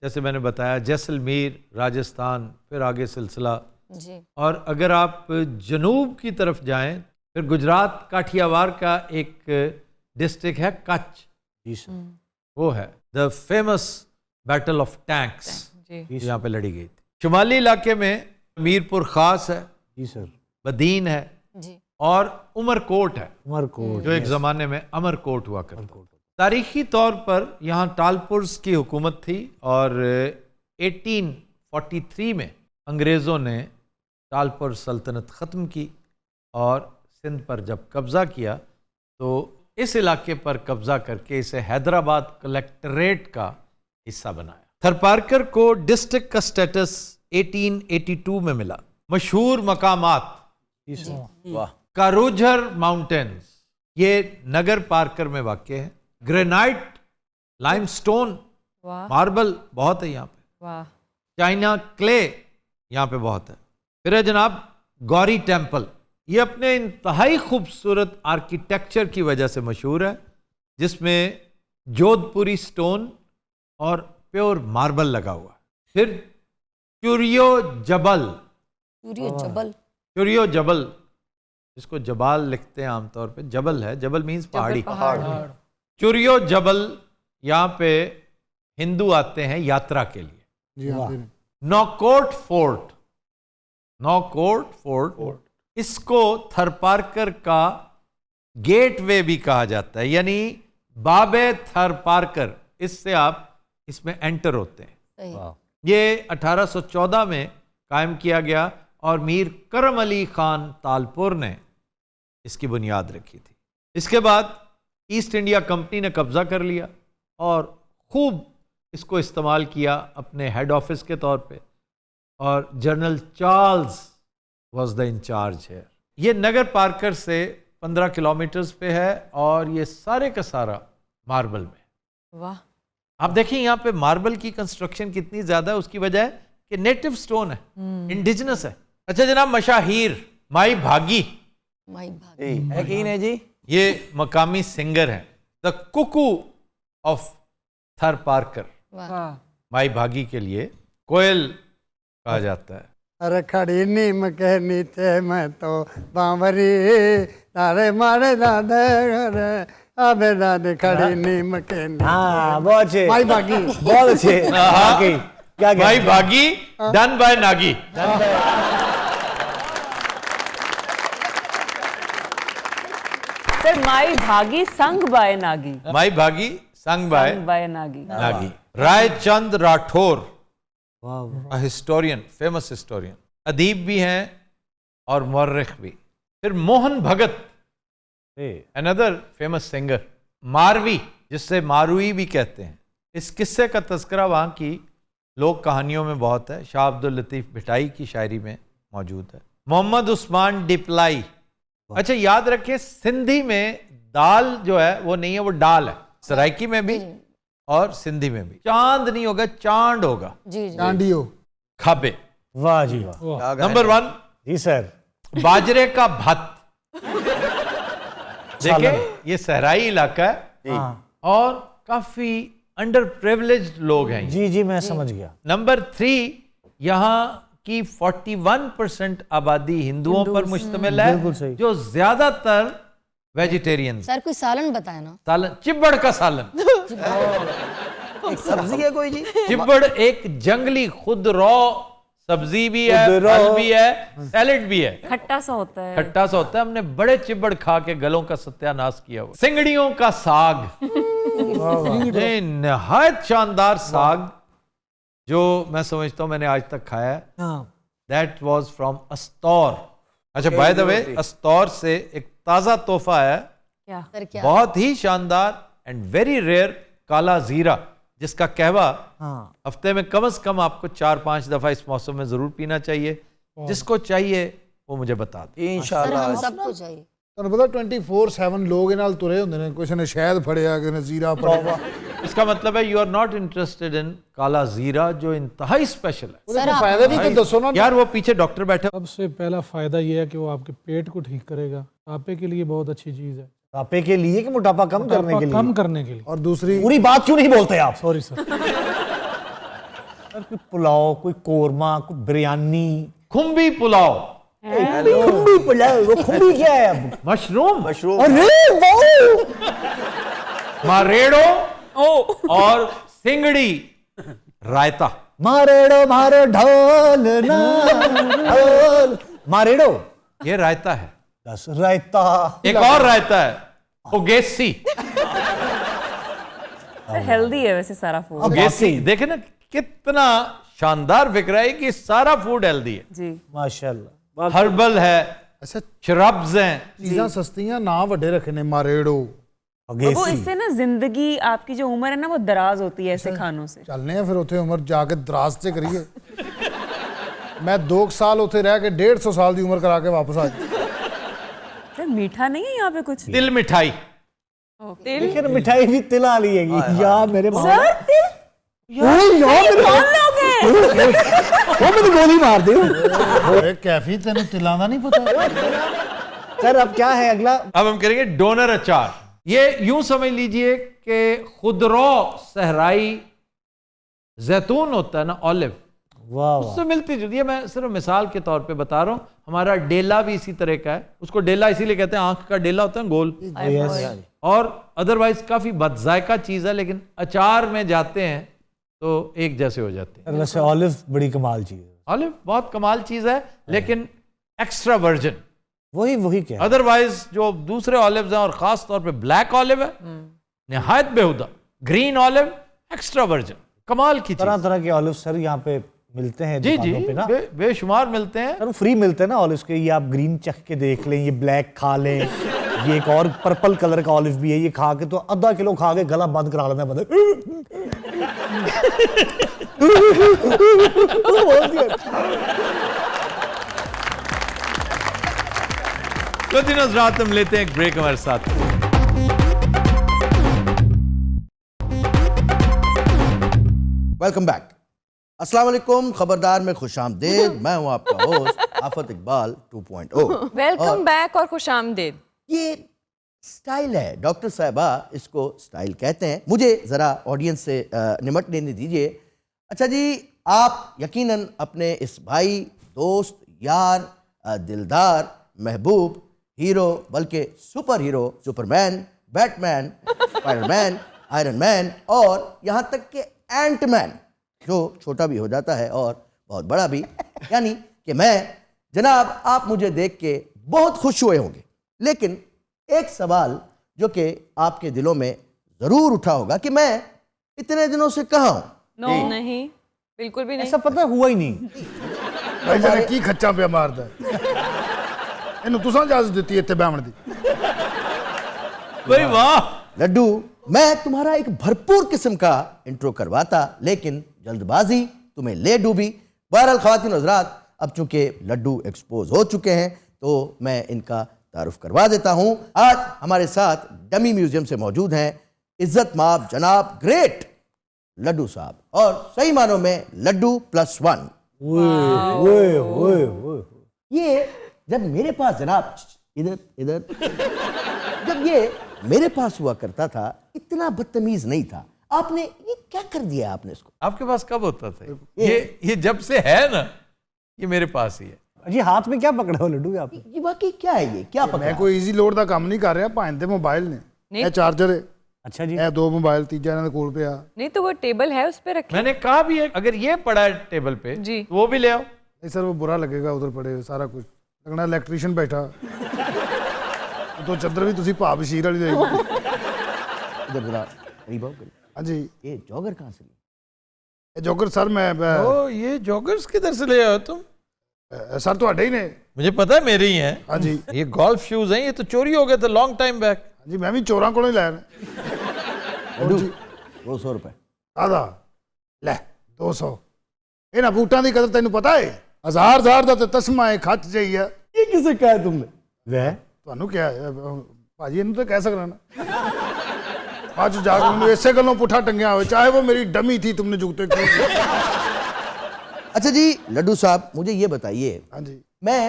Speaker 1: जैसे मैंने बताया जैसलमेर, राजस्थान, फिर आगे सिलसिला।
Speaker 7: जी।
Speaker 1: और अगर आप जनूब की तरफ जाएं फिर गुजरात काठियावाड़ का एक डिस्ट्रिक्ट है कच्छ,
Speaker 8: जी सर,
Speaker 1: वो है the famous battle of tanks,
Speaker 6: जी।
Speaker 1: यहाँ पे लड़ी गई थी। शुमाली इलाके में मीरपुर खास है,
Speaker 8: जी सर,
Speaker 1: बदीन है
Speaker 7: जी।
Speaker 1: और उमरकोट है,
Speaker 8: उमरकोट,
Speaker 1: जो एक ज़माने में अमरकोट हुआ करता था। तारीखी तौर पर यहाँ टालपुर्स की हुकूमत थी और 1843 में अंग्रेज़ों ने टालपुर सल्तनत ख़त्म की और सिंध पर जब कब्ज़ा किया तो इस इलाके पर कब्ज़ा करके इसे हैदराबाद कलेक्टरेट का हिस्सा बनाया। थरपारकर को डिस्ट्रिक्ट का स्टेटस 1882 में मिला। मशहूर मकामात,
Speaker 8: जी सर,
Speaker 4: वाह,
Speaker 1: कारोझर माउंटेन्स, ये नगर पार्कर में वाक़ है। ग्रेनाइट, लाइमस्टोन,
Speaker 6: वाह
Speaker 1: मार्बल बहुत है यहाँ पे।
Speaker 6: वाह।
Speaker 1: चाइना क्ले यहाँ पे बहुत है। फिर है जनाब गौरी टेम्पल, ये अपने इंतहाई खूबसूरत आर्किटेक्चर की वजह से मशहूर है, जिसमें जोधपुरी स्टोन और प्योर मार्बल लगा हुआ है। फिर चुरियो जबल, चुरियो जबल, इसको जबाल लिखते हैं आमतौर पे, जबल है, जबल मीन्स पहाड़ी। चुरियो जबल, यहाँ पे हिंदू आते हैं यात्रा के लिए।
Speaker 5: जी हाँ,
Speaker 1: नौकोट फोर्ट, नौकोट फोर्ट, इसको थरपारकर का गेट वे भी कहा जाता है, यानी बाबे थरपारकर, इससे आप इसमें एंटर होते हैं। ये 1814 में कायम किया गया और मीर करम अली खान तालपुर ने इसकी बुनियाद रखी थी। इसके बाद ईस्ट इंडिया कंपनी ने कब्जा कर लिया और खूब इसको इस्तेमाल किया अपने हेड ऑफिस के तौर पे और general Charles was the in charge है। ये नगर पार्कर से 15 किलोमीटर्स पे है और ये सारे का सारा मार्बल में।
Speaker 6: वाह।
Speaker 1: आप देखिए यहाँ पे मार्बल की कंस्ट्रक्शन कितनी ज्यादा है, उसकी वजह है कि नेटिव स्टोन है, इंडिजिनस है। अच्छा जनाब, मशाहीर माई भागी,
Speaker 4: यकीन है जी,
Speaker 1: ये मकामी सिंगर हैं, द कुकू ऑफ थरपारकर। माई भागी के लिए कोयल कहा जाता है।
Speaker 9: अरे खड़ी नीम के नीचे मैं तो बावरी तारे मारे दादे घरे अबे दादे खड़ी नीम के नीचे।
Speaker 8: हाँ बहुत अच्छे,
Speaker 9: माई भागी,
Speaker 8: बहुत अच्छे, वाकई, क्या
Speaker 1: माई भागी done by Nagi.
Speaker 6: Sir my भागी संग बाय नागी,
Speaker 1: माई भागी संग बाय
Speaker 6: नागी।
Speaker 1: नागी। रायचंद राठौर,
Speaker 8: वाह,
Speaker 1: हिस्टोरियन, फेमस हिस्टोरियन, अदीब भी हैं और मौर्रिख भी। फिर मोहन भगत, अनदर फेमस सिंगर। मारवी, जिससे मारुई भी कहते हैं, इस किस्से का तस्करा वहाँ की लोक कहानियों में बहुत है, शाह अब्दुल लतीफ़ भिटाई की शायरी में मौजूद है। मोहम्मद उस्मान डिपलाई। अच्छा याद रखें, सिंधी में दाल जो है वो नहीं है, वो डाल है। सराइकी में भी और सिंधी में भी। चांद नहीं होगा, चांद होगा।
Speaker 7: जी जी।
Speaker 5: डांडियो,
Speaker 1: खाबे।
Speaker 8: वाह जी वाह,
Speaker 1: नंबर 1
Speaker 8: जी सर,
Speaker 1: बाजरे का भत। देखे ये सहराई इलाका है
Speaker 8: हाँ,
Speaker 1: और काफी अंडर प्रिविलेज्ड लोग हैं।
Speaker 8: जी जी मैं समझ गया।
Speaker 1: नंबर 3, यहाँ की 41% आबादी हिंदुओं पर मुश्तमिल
Speaker 8: बिल्कुल
Speaker 1: है,
Speaker 8: सही।
Speaker 1: जो ज्यादातर वेजिटेरियन।
Speaker 7: सर कोई सालन बताया ना।
Speaker 1: सालन, चिब्बड़ का सालन।
Speaker 4: एक सब्जी है कोई जी?
Speaker 1: चिबड़ एक जंगली खुद रॉ सब्जी भी है,
Speaker 8: खुद रॉ।
Speaker 1: फल भी है, सैलेड भी है,
Speaker 6: खट्टा सा होता है।
Speaker 1: खट्टा सा होता है। हमने बड़े चिबड़ खा के गलों का सत्यानाश किया हुआ। सिंगड़ियों का साग, नहीं, निहायत शानदार साग जो मैं समझता हूं मैंने आज तक खाया है। That was from Astore. अच्छा, बाय द वे, अस्तौर से एक ताजा तोहफा है,
Speaker 6: क्या?
Speaker 7: सर क्या?
Speaker 1: बहुत ही शानदार एंड वेरी रेयर काला जीरा, जिसका कहवा हफ्ते में कम से कम आपको 4-5 दफा इस मौसम में जरूर पीना चाहिए। जिसको चाहिए वो मुझे बता दे।
Speaker 7: सर
Speaker 4: इंशाल्लाह।
Speaker 7: हम सबको चाहिए।
Speaker 3: ਤੁਹਾਨੂੰ ਪਤਾ 24/7 ਲੋਕ ਇਹ ਨਾਲ ਤੁਰੇ ਹੁੰਦੇ ਨੇ, ਕਿਸੇ ਨੇ ਸ਼ਹਿਦ ਫੜਿਆ, ਕਿਸੇ ਨੇ ਜ਼ੀਰਾ ਫੜਿਆ।
Speaker 1: इसका मतलब है you are not interested in kala jeera जो इंतहाई स्पेशल है।
Speaker 3: ਉਹਦੇ ਕੋਈ ਫਾਇਦੇ ਵੀ ਤਾਂ ਦੱਸੋ ਨਾ।
Speaker 1: यार वो पीछे डॉक्टर बैठे,
Speaker 10: सबसे पहला फ़ायदा ये है कि वो आपके पेट को ठीक करेगा। मोटापे के लिए बहुत अच्छी चीज़ है।
Speaker 8: मोटापे के लिए कि मोटापा कम करने के लिए?
Speaker 10: कम करने के लिए।
Speaker 3: और दूसरी
Speaker 8: पूरी बात क्यों नहीं बोलते आप?
Speaker 10: Sorry sir.
Speaker 8: सर कोई पुलाव, कोई कोरमा, कोई बिरयानी,
Speaker 1: खुम्बी पुलाव,
Speaker 8: खुम्बी पुलाव, वो खुम्बी क्या है अब?
Speaker 1: मशरूम,
Speaker 8: अरे वाह!
Speaker 1: मारेड़ो और सिंगड़ी रायता।
Speaker 8: मारेड़ो मारो ढोल ना ढोल। मारेड़ो
Speaker 1: ये रायता है।
Speaker 8: 10 रायता।
Speaker 1: एक और रायता है ओगेसी।
Speaker 6: हेल्दी है वैसे सारा फूड।
Speaker 1: ओगेसी देखे ना कितना शानदार फिक्र है कि सारा फूड हेल्दी है
Speaker 6: जी,
Speaker 8: माशाल्लाह।
Speaker 1: हर्बल है,
Speaker 3: ਅੱਛਾ
Speaker 1: श्रब्स हैं।
Speaker 3: ਚੀਜ਼ਾਂ ਸਸਤੀਆਂ ਨਾ ਵੱਡੇ ਰੱਖੇ ਨੇ ਮਾਰੇੜੋ।
Speaker 6: वो
Speaker 8: अगेसी।
Speaker 6: इससे ना जिंदगी आपकी जो उम्र है ना वो दराज होती है ऐसे खानों से।
Speaker 3: ਚੱਲਨੇ ਆ ਫਿਰ ਉੱਥੇ ਉਮਰ ਜਾ ਕੇ ਦਰਾਜ਼ ਤੇ ਕਰੀਏ। ਮੈਂ 2 ਸਾਲ ਉੱਥੇ ਰਹਿ ਕੇ 150 ਸਾਲ ਦੀ ਉਮਰ ਕਰਾ ਕੇ ਵਾਪਸ ਆ ਜਾ।
Speaker 6: सर मीठा नहीं है यहाँ पे कुछ?
Speaker 1: तिल मिठाई,
Speaker 6: तिल?
Speaker 8: लेकिन मिठाई भी तिला ली है या मेरे
Speaker 6: सर तिल? कौन लोग हैं?
Speaker 8: वो मैंने गोली मार दी।
Speaker 3: ਓਏ ਕੈਫੀ ਤੈਨੂੰ ਤਿਲਾਂ ਦਾ ਨਹੀਂ ਪਤਾ?
Speaker 8: सर अब क्या है अगला?
Speaker 1: अब हम करेंगे डोनर अचार। ये यूं समझ लीजिए कि खुदरो सहराई जैतून होता है ना, ऑलिव,
Speaker 8: वाह वाह।
Speaker 1: उससे मिलती जुलती है। मैं सिर्फ मिसाल के तौर पे बता रहा हूं। हमारा डेला भी इसी तरह का है। उसको डेला इसीलिए कहते हैं, आंख का डेला होता है गोल, और अदरवाइज काफी बदजायका चीज है, लेकिन अचार में जाते हैं तो एक जैसे हो जाते हैं।
Speaker 8: सर वैसे ऑलिव बड़ी कमाल चीज है।
Speaker 1: ऑलिव बहुत कमाल चीज है, लेकिन एक्स्ट्रा वर्जिन।
Speaker 8: वही क्या है?
Speaker 1: अदरवाइज जो दूसरे ऑलिव्स हैं, और खास तौर पे ब्लैक ऑलिव है, निहायत बेहुदा। ग्रीन ऑलिव एक्स्ट्रा वर्जिन, कमाल की
Speaker 8: तरह
Speaker 1: चीज।
Speaker 8: तरह के ऑलिव सर यहाँ पे मिलते हैं
Speaker 1: जी जी,
Speaker 8: दुकानों पे ना।
Speaker 1: बेशुमार मिलते हैं।
Speaker 8: सर फ्री मिलते हैं ना ऑलिव्स के। ये आप ग्रीन चख के देख लें, ये ब्लैक खा लें, ये एक और पर्पल कलर का ऑलिव भी है, ये खा के तो आधा किलो खा के गला बंद करा लेना बंद।
Speaker 1: तो दिनों रात हम लेते हैं एक ब्रेक हमारे साथ।
Speaker 5: Welcome back. अस्सलाम वालेकुम। खबरदार में खुशामदीद। मैं हूं आपका होस्ट आफत इकबाल 2.0।
Speaker 6: वेलकम बैक और खुशामदीद।
Speaker 5: ये स्टाइल है डॉक्टर साहिबा, इसको स्टाइल कहते हैं। मुझे ज़रा ऑडियंस से निमट लेने दीजिए। अच्छा जी, आप यकीनन अपने इस भाई, दोस्त, यार, दिलदार, महबूब, हीरो, बल्कि super hero, Superman, Batman, Spiderman, iron man और यहाँ तक कि एंटमैन, जो छोटा भी हो जाता है और बहुत बड़ा भी, यानी कि मैं जनाब, आप मुझे देख के बहुत खुश हुए होंगे। लेकिन एक सवाल जो कि आपके दिलों में ज़रूर उठा होगा कि मैं इतने दिनों से कहाँ हूँ।
Speaker 6: नो नहीं, बिल्कुल भी नहीं।
Speaker 8: ऐसा पता हुआ ही नहीं।
Speaker 3: ਭਾਈ ਜਾਨੇ ਕੀ ਖੱਚਾਂ ਪਿਆ ਮਾਰਦਾ? ਇਹਨੂੰ ਤੁਸੀਂ ਇਜਾਜ਼ਤ ਦਿੱਤੀ ਇੱਥੇ ਬਹਿਣ ਦੀ?
Speaker 1: भाई वाह।
Speaker 5: लड्डू, मैं तुम्हारा एक भरपूर किस्म का इंट्रो करवाता, लेकिन जल्दबाजी तुम्हें ले डूबी। बहरहाल ख़वातीन और हज़रात, अब चूंकि लड्डू एक्सपोज हो चुके हैं तो मैं इनका तारुफ करवा देता हूँ। आज हमारे साथ डमी म्यूजियम से मौजूद हैं इज्जत माब जनाब ग्रेट लड्डू साहब, और सही मानों में लड्डू +1। ये जब मेरे पास जनाब इधर इधर जब ये मेरे पास हुआ करता था, इतना बदतमीज नहीं था। आपने ये क्या कर दिया आपने इसको?
Speaker 1: आपके पास कब होता था ये जब से है ना, ये मेरे पास ही है।
Speaker 8: जी हाथ में क्या पकड़ा हो लड्डू आप?
Speaker 5: ये वाकई क्या है? ये क्या पकड़ा?
Speaker 3: ਮੈਂ ਕੋਈ ਈਜ਼ੀ ਲੋਡ ਦਾ ਕੰਮ ਨਹੀਂ ਕਰ ਰਿਹਾ, ਭਾਂ ਤੇ ਮੋਬਾਈਲ ਨੇ, ਇਹ ਚਾਰਜਰ ਹੈ।
Speaker 8: अच्छा जी।
Speaker 3: ਇਹ 2 ਮੋਬਾਈਲ, ਤੀਜਾ ਇਹਨਾਂ ਦੇ ਕੋਲ ਪਿਆ।
Speaker 6: नहीं तो वो टेबल है उस पे रखे।
Speaker 1: मैंने कहा भी है अगर ये पड़ा है टेबल पे
Speaker 6: जी।
Speaker 1: तो वो भी ले आओ।
Speaker 3: नहीं सर, वो बुरा लगेगा उधर पड़े हुए सारा कुछ। लगना इलेक्ट्रीशियन बैठा तो चद्दर भी तुसी भाप शीर वाली लेगी।
Speaker 5: इधर जरा करीब आओ, करीब।
Speaker 3: हाँ जी,
Speaker 5: ये जॉगर कहाँ से ली?
Speaker 3: ये जोकर सर मैं
Speaker 1: ओ ये जॉगर्स किधर से ले आओ तुम?
Speaker 3: सर तो ही ने।
Speaker 1: मुझे पता है मेरे ही हैं।
Speaker 3: हाँ जी,
Speaker 1: ये गोल्फ शूज हैं, ये तो चोरी हो गए थे लॉन्ग टाइम बैक।
Speaker 3: हाँ जी, मैं भी चोरां कोलों ही लाया।
Speaker 5: लड्डू 200 रुपए।
Speaker 3: आधा ले 200। इन्हां बूटां दी कदर तैनूं पता है? 1000 दा ते तस्मा है खच जाइए।
Speaker 5: ये किसे कहा है तुमने?
Speaker 8: वह
Speaker 3: ਤੁਹਾਨੂੰ ਕਿਹਾ ਭਾਜੀ, ਇਹਨੂੰ ਤਾਂ ਕਹਿ ਸਕਦਾ ਨਾ। ਅੱਜ ਜਾ ਕੇ ਮੈਨੂੰ ਇਸੇ ਗੱਲੋਂ ਪੁੱਠਾ ਟੰਗਿਆ ਹੋਵੇ, ਚਾਹੇ वो मेरी डमी थी, तुमने जुगते क्यों?
Speaker 5: अच्छा जी लड्डू साहब, मुझे ये बताइए,
Speaker 3: हाँ जी,
Speaker 5: मैं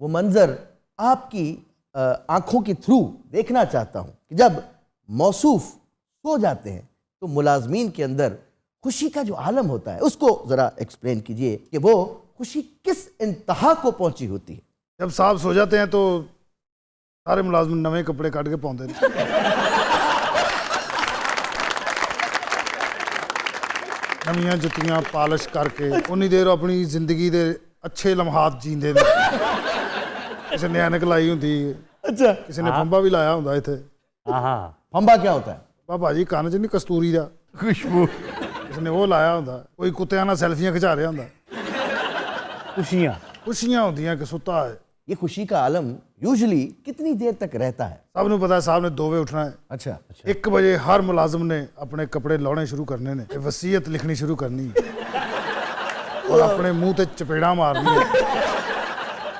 Speaker 5: वो मंजर आपकी आंखों के थ्रू देखना चाहता हूं कि जब मौसूफ सो जाते हैं तो मुलाजमीन के अंदर खुशी का जो आलम होता है उसको जरा एक्सप्लेन कीजिए कि वो खुशी किस इंतहा को पहुंची होती है।
Speaker 3: जब साहब सो जाते हैं तो सारे मुलाजम नवे कपड़े काट के पाते हैं। नवियां जुत्तियां पालिश करके उन्नी देर अपनी जिंदगी दे अच्छे लम्हात जींदे ने। किसी ने ऐनक लाई होंदी,
Speaker 5: अच्छा,
Speaker 3: किसी ने फंबा भी लाया होंदा इत्थे।
Speaker 8: हाँ
Speaker 5: फंबा क्या होता है?
Speaker 3: भाजी कान च नहीं कस्तूरी दा
Speaker 1: खुशबू।
Speaker 3: किसी ने वो लाया होंदा, कोई कुत्तियां नाल सेल्फियां खिचा रहा होंदा।
Speaker 8: खुशियाँ
Speaker 3: खुशियां होंदियां कि सुता है।
Speaker 5: ये खुशी का आलम यूजुअली कितनी देर तक रहता है?
Speaker 3: सब नूं पता है साहब ने 2 बजे उठना है।
Speaker 5: अच्छा,
Speaker 3: 1 बजे हर मुलाजिम ने अपने कपड़े लाने शुरू करने ने, वसीयत लिखनी शुरू करनी है और अपने मुंह ते चपेड़ा मारनी है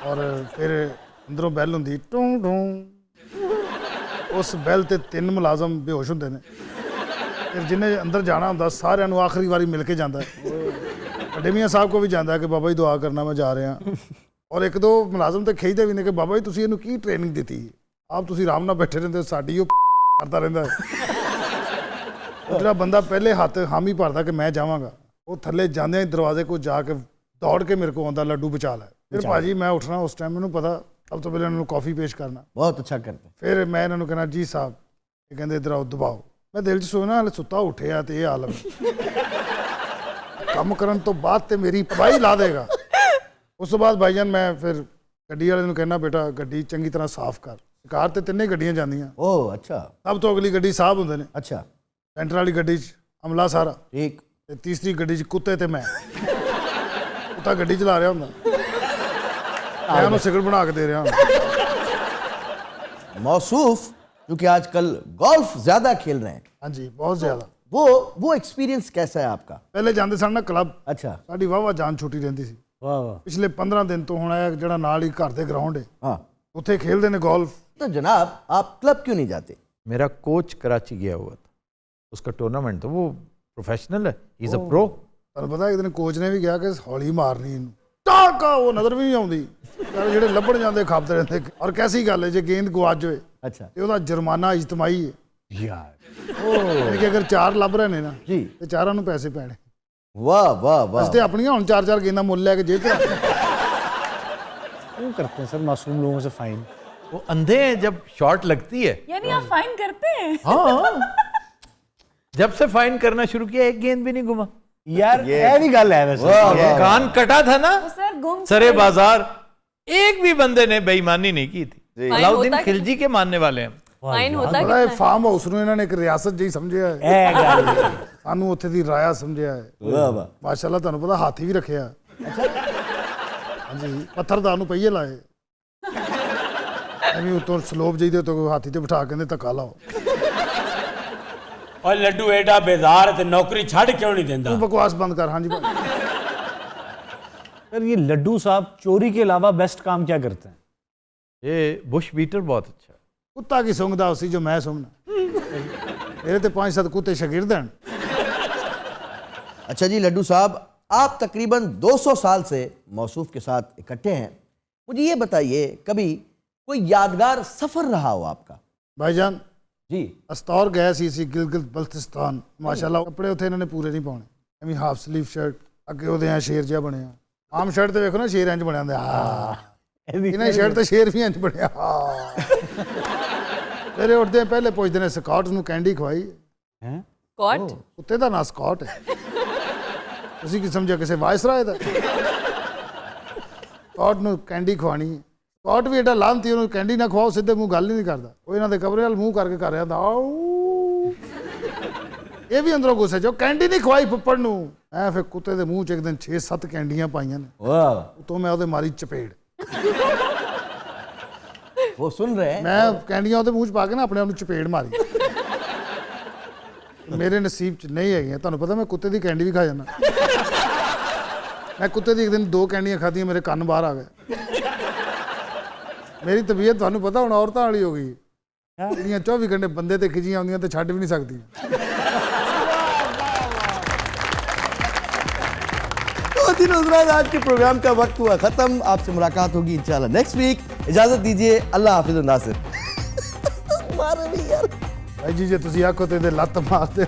Speaker 3: और फिर अंदरों बैल होंदी टूं टूं। उस बैल ते 3 मुलाजिम बेहोश होंदे ने। फिर जिन्हें अंदर जाना होंदा सारिਆਂ ਨੂੰ आखिरी बारी मिल के जाता है। बड़े मियाँ साहब को भी जाता है कि बाबा जी दुआ करना मैं जा रहा। और 1-2 मुलाजिम तो खिंचते भी ने कि बाबा जी तुसीं इहनूं की ट्रेनिंग दी? आप तुसीं आराम नाल बैठे रहिंदे, साडी ओह करता रहिंदा है। ਜਿਹੜਾ ਬੰਦਾ ਪਹਿਲੇ ਹੱਥ ਹਾਮੀ ਭਰਦਾ ਕਿ ਮੈਂ ਜਾਵਾਂਗਾ, ਉਹ ਥੱਲੇ ਜਾਂਦਿਆਂ ਹੀ ਦਰਵਾਜ਼ੇ ਕੋਲ ਜਾ ਕੇ ਦੌੜ ਕੇ ਮੇਰੇ ਕੋਲ ਆਉਂਦਾ, ਲੱਡੂ ਬਚਾ ਲੈ। ਫਿਰ ਭਾਜੀ ਮੈਂ ਉੱਠਣਾ ਉਸ ਟਾਈਮ, ਮੈਨੂੰ ਪਤਾ ਸਭ ਤੋਂ ਪਹਿਲਾਂ ਇਹਨਾਂ ਨੂੰ ਕਾਫੀ ਪੇਸ਼ ਕਰਨਾ।
Speaker 5: बहुत अच्छा करते हैं।
Speaker 3: ਫਿਰ ਮੈਂ ਇਹਨਾਂ ਨੂੰ ਕਹਿਣਾ ਜੀ ਸਾਹਿਬ, ਇਹ ਕਹਿੰਦੇ ਇੱਧਰ ਆਓ ਦਬਾਓ। ਮੈਂ ਦਿਲ 'ਚ ਸੋਚਣਾ ਹਲੇ ਸੁੱਤਾ ਉੱਠਿਆ ਤੇ ਇਹ ਹਾਲਤ ਕੰਮ ਕਰਨ ਤੋਂ ਬਾਅਦ ਤੇ ਮੇਰੀ ਤਬਾਹੀ ਲਾ ਦੇਗਾ। ਉਸ ਤੋਂ ਬਾਅਦ ਭਾਈਜਾਨ ਮੈਂ ਫਿਰ ਗੱਡੀ ਵਾਲੇ ਨੂੰ ਕਹਿਣਾ ਬੇਟਾ ਗੱਡੀ ਚੰਗੀ ਤਰ੍ਹਾਂ ਸਾਫ਼ ਕਰ। ਕਾਰ ਤੇ 3 ਗੱਡੀਆਂ ਜਾਂਦੀਆਂ।
Speaker 5: ओह अच्छा,
Speaker 3: ਸਭ ਤੋਂ ਅਗਲੀ ਗੱਡੀ ਸਾਹਿਬ ਹੁੰਦੇ ਨੇ,
Speaker 5: अच्छा,
Speaker 3: ਸੈਂਟਰ ਵਾਲੀ ਗੱਡੀ 'ਚ ਅਮਲਾ ਸਾਰਾ,
Speaker 5: ठीक।
Speaker 3: ਤੇ ਤੀਸਰੀ ਗੱਡੀ 'ਚ ਕੁੱਤੇ ਤੇ ਮੈਂ। ਕੁੱਤਾ ਗੱਡੀ ਚਲਾ ਰਿਹਾ ਹੁੰਦਾ, ਮੈਂ ਉਹਨੂੰ ਸਿਗਰਟ ਬਣਾ ਕੇ ਦੇ ਰਿਹਾ ਹੁੰਦਾ।
Speaker 5: मौसूफ क्योंकि आजकल गोल्फ ज्यादा खेल रहे हैं,
Speaker 3: हाँ जी, बहुत ज़्यादा।
Speaker 5: वो एक्सपीरियंस कैसा है आपका?
Speaker 3: ਪਹਿਲੇ ਜਾਂਦੇ ਸਨ ਨਾ ਕਲੱਬ,
Speaker 5: अच्छा,
Speaker 3: ਸਾਡੀ ਵਾਹਵਾ ਜਾਨ ਛੁੱਟੀ ਰਹਿੰਦੀ ਸੀ।
Speaker 8: वाह वाह।
Speaker 3: ਪਿਛਲੇ 15 ਦਿਨ ਤੋਂ ਹੁਣ ਇਹ ਜਿਹੜਾ ਨਾਲ ਹੀ ਘਰ ਦੇ ਗਰਾਊਂਡ ਹੈ
Speaker 5: हाँ,
Speaker 3: ਉੱਥੇ ਖੇਲਦੇ ਨੇ ਗੋल्फ।
Speaker 5: तो जनाब आप क्लब क्यों नहीं जाते?
Speaker 1: मेरा कोच कराची गया हुआ था, उसका टूर्नामेंट था, वो प्रोफेशनल है, ही इज अ प्रो।
Speaker 3: ਤੁਹਾਨੂੰ ਪਤਾ ਇੱਕ ਦਿਨ ਕੋਚ ਨੇ ਵੀ ਕਿਹਾ ਕਿ ਹੌਲੀ ਮਾਰਨੀ ਇਹਨੂੰ, ਟਾਕਾ ਉਹ ਨਜ਼ਰ ਵੀ ਨਹੀਂ ਆਉਂਦੀ। ਯਾਰ ਜਿਹੜੇ ਲੱਭਣ ਜਾਂਦੇ ਖਾਪਦੇ ਰਹਿੰਦੇ। ਔਰ ਕੈਸੀ ਗੱਲ ਹੈ ਜੇ ਗੇਂਦ ਗੁਆਚ ਜਾਵੇ
Speaker 5: अच्छा
Speaker 3: ਤੇ ਉਹਦਾ ਜੁਰਮਾਨਾ ਇਜਤਮਾਈ ਹੈ।
Speaker 8: यार
Speaker 3: ਯਾਨੀ ਕਿ ਅਗਰ 4 ਲੱਭ ਰਹੇ ਨੇ ਨਾ
Speaker 5: जी,
Speaker 3: ਤੇ 4 ਨੂੰ ਪੈਸੇ ਪੈਣੇ।
Speaker 5: वाह वाह वाह।
Speaker 3: ਅਸੀਂ ਤੇ ਆਪਣੀਆਂ ਹੁਣ 4-4 ਗੇਂਦਾਂ ਮੁੱਲ ਲੈ ਕੇ ਜੇਬ 'ਚ ਰੱਖ।
Speaker 8: क्यों करते हैं सर मासूम लोगों से फाइन?
Speaker 1: वो अंधे हैं, जब शॉट लगती है।
Speaker 6: यानी आप फाइन करते हैं?
Speaker 1: हाँ, जब से फाइन करना शुरू किया एक गेंद भी नहीं घुमा।
Speaker 8: यार ये भी गल है वैसे।
Speaker 1: कान कटा था ना
Speaker 6: सर गुम
Speaker 1: सरे बाजार, एक भी बंदे ने बेईमानी नहीं की थी।
Speaker 6: फाइन
Speaker 1: अलाउद्दीन
Speaker 6: होता
Speaker 1: खिलजी के मानने वाले हैं।
Speaker 6: फाइन होता
Speaker 3: ਪਤਾ
Speaker 6: है
Speaker 3: ਇਹ ਫਾਰਮ ਹਾਊਸ ਨੂੰ ਇਹਨਾਂ ਨੇ ਇੱਕ ਰਿਆਸਤ ਜਿਹੀ ਸਮਝਿਆ ਹੈ।
Speaker 8: ए गल
Speaker 3: ਸਾਨੂੰ ਉੱਥੇ ਦੀ ਰਾਇਆ ਸਮਝਿਆ ਹੈ।
Speaker 5: वाह वाह।
Speaker 3: ਮਾਸ਼ਾਅੱਲਾ ਤੁਹਾਨੂੰ ਪਤਾ ਹਾਥੀ ਵੀ ਰੱਖਿਆ। ਹਾਂਜੀ, ਪੱਥਰਦਾਰ ਨੂੰ ਪਹੀਏ ਲਾਏ। ਐਵੇਂ ਉਤੋਂ ਸਲੋਪ ਜਿਹੀ ਦੇ ਉੱਤੇ ਹਾਥੀ ਤੇ ਬਿਠਾ ਕੇ ਧੱਕਾ ਲਾਓ।
Speaker 11: और लड्डू एडा बेजार ते नौकरी छड़ क्यों नहीं देंदा?
Speaker 3: ਤੂੰ ਬਕਵਾਸ ਬੰਦ ਕਰ। ਹਾਂਜੀ ਭਾਈ,
Speaker 8: सर ये लड्डू साहब चोरी के अलावा बेस्ट काम क्या करते हैं?
Speaker 1: ये बुश बीटर बहुत अच्छा है।
Speaker 3: ਕੁੱਤਾ ਕੀ ਸੁੰਘਦਾ ਉਸੀ ਜੋ ਮੈਂ ਸੁੰਘਣਾ। ਮੇਰੇ ਤੇ 5-7 ਕੁੱਤੇ ਸ਼ਾगिर्द हैं।
Speaker 5: अच्छा जी लड्डू साहब, आप तकरीबन 200 साल से मौसूफ के साथ इकट्ठे हैं, मुझे ये बताइए कभी कोई यादगार सफर रहा हो आपका?
Speaker 3: ਭਾਈਜਾਨ
Speaker 5: जी,
Speaker 3: ਅਸਤੌਰ ਗਏ ਸੀ ਅਸੀਂ ਗਿਲਗਿਤ ਬਲਤਿਸਤਾਨ। ਮਾਸ਼ਾਅੱਲਾ ਕੱਪੜੇ ਉੱਥੇ ਇਹਨਾਂ ਨੇ ਪੂਰੇ ਨਹੀਂ ਪਾਉਣੇ, ਐਵੇਂ ਹਾਫ ਸਲੀਵ ਸ਼ਰਟ, ਅੱਗੇ ਉਹਦੇ ਆ ਸ਼ੇਰ ਜਿਹਾ ਬਣਿਆ। ਆਮ ਸ਼ਰਟ ਤੇ ਵੇਖੋ ਨਾ ਸ਼ੇਰ ਇੰਜ ਬਣਿਆ ਹੁੰਦਾ। ਹਾਂ, ਇਹਨਾਂ ਦੀ ਸ਼ਰਟ ਤੇ ਸ਼ੇਰ ਵੀ ਇੰਜ ਬਣਿਆ। ਸਵੇਰੇ ਉੱਠਦੇ ਪਹਿਲੇ ਪੁੱਛਦੇ ਨੇ ਸਕਾਟ ਨੂੰ ਕੈਂਡੀ ਖਵਾਈ
Speaker 8: हैं
Speaker 6: कॉट
Speaker 3: ਕੁੱਤੇ ਦਾ ਨਾਂ ਸਕਾਟ ਹੈ ਤੁਸੀਂ ਕੀ ਸਮਝਿਆ ਕਿਸੇ ਵਾਇਸਰਾਏ ਦਾ ਸਕਾਟ ਨੂੰ ਕੈਂਡੀ ਖਵਾਣੀ ਹੈ ਸਕਾਟ ਵੀ ਏਡਾ ਲਾਂਤੀ ਉਹਨੂੰ ਕੈਂਡੀ ਨਾ ਖਵਾਓ ਸਿੱਧੇ ਮੂੰਹ ਗੱਲ ਹੀ ਨਹੀਂ ਕਰਦਾ ਉਹ ਇਹਨਾਂ ਦੇ ਕਮਰੇ ਵਾਲ ਮੂੰਹ ਕਰਕੇ ਕਰ ਰਿਹਾ ਦਾ ਇਹ ਵੀ ਅੰਦਰੋਂ ਗੁੱਸੇ ਜੋ ਕੈਂਡੀ ਨਹੀਂ ਖਵਾਈ ਫੁੱਫੜ ਨੂੰ ਐ ਫਿਰ ਕੁੱਤੇ ਦੇ ਮੂੰਹ 'ਚ ਇੱਕ ਦਿਨ 6-7 ਕੈਂਡੀਆਂ ਪਾਈਆਂ ਨੇ
Speaker 5: वाह
Speaker 3: ਉਤੋਂ ਮੈਂ ਉਹਦੇ ਮਾਰੀ ਚਪੇੜ
Speaker 5: वो सुन रहे हैं
Speaker 3: ਮੈਂ ਕੈਂਡੀਆਂ ਉਹਦੇ ਮੂੰਹ 'ਚ ਪਾ ਕੇ ਨਾ ਆਪਣੇ ਆਪ ਨੂੰ ਚਪੇੜ ਮਾਰੀ ਮੇਰੇ ਨਸੀਬ 'ਚ ਨਹੀਂ ਹੈਗੀਆਂ ਤੁਹਾਨੂੰ ਪਤਾ ਮੈਂ ਕੁੱਤੇ ਦੀ ਕੈਂਡੀ ਵੀ ਖਾ ਜਾਂਦਾ ਮੈਂ ਕੁੱਤੇ ਦੀ ਇੱਕ ਦਿਨ 2 ਕੈਂਡੀਆਂ ਖਾਧੀਆਂ ਮੇਰੇ ਕੰਨ ਬਾਹਰ ਆ ਗਏ ਮੇਰੀ ਤਬੀਅਤ ਤੁਹਾਨੂੰ ਪਤਾ ਹੁਣ ਔਰਤਾਂ ਵਾਲੀ ਹੋ ਗਈ ਜਿਹੜੀਆਂ 24 ਘੰਟੇ ਬੰਦੇ ਤੇ ਖਿਜੀਆਂ ਆਉਂਦੀਆਂ ਤੇ ਛੱਡ ਵੀ ਨਹੀਂ ਸਕਦੀਆਂ
Speaker 5: तो दिनों रात आज के प्रोग्राम का वक्त हुआ खत्म आपसे मुलाकात होगी इंशाल्लाह नेक्स्ट वीक इजाजत दीजिए अल्लाह हाफिज नासिर मारो भी यार
Speaker 3: ਭਾਈ ਜੀ ਜੇ ਤੁਸੀਂ ਆਖੋ ਤੇ ਇਹਦੇ ਲੱਤ ਮਾਰਦੇ